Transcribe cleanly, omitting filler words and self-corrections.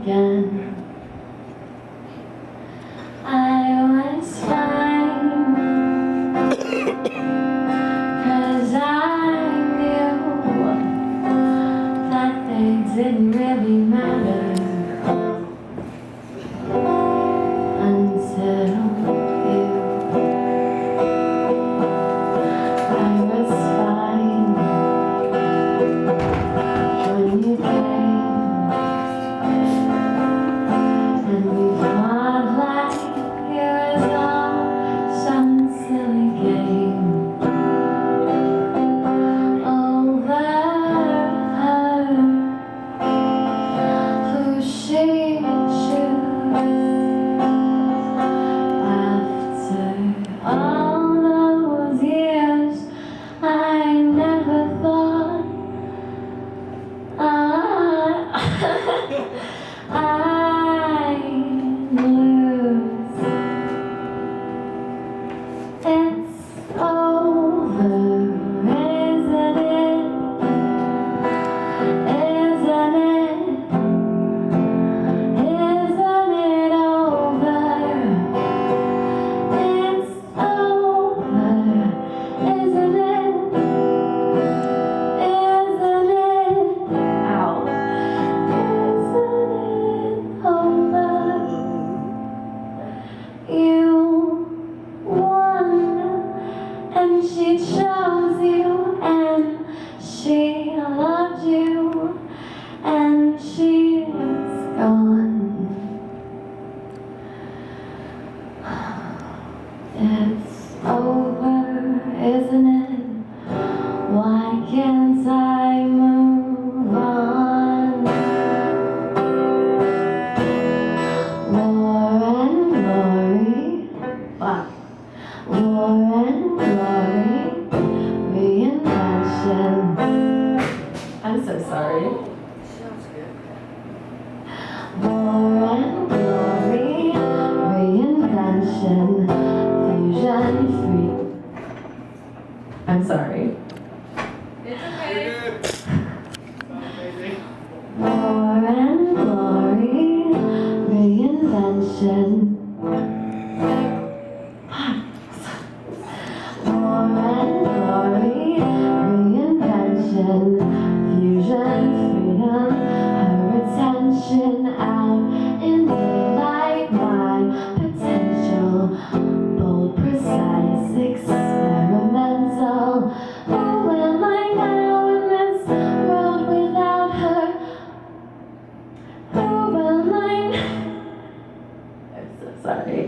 again. I was fine, 'cause I knew that they didn't really matter until you. I was fine when you came, and we fought like it was all some silly game over her who she chose. After all those years, I never thought I'd lose. It's over, isn't it? Isn't it? Isn't it over? It's over, isn't it? Isn't it? Ow. Isn't it over? You won, and she chose you, and she loved you, and she's gone. It's over, isn't it? Why can't I move on? War and glory, wow. War and glory, reinvention. I'm so sorry. Sounds good. War and glory, reinvention, fusion free. I'm sorry. It's okay. War and glory, reinvention. War and glory, reinvention, fusion, freedom, her attention out in daylight, my potential, bold, precise, experimental. Who am I now in this world without her? Who am I? I'm so sorry.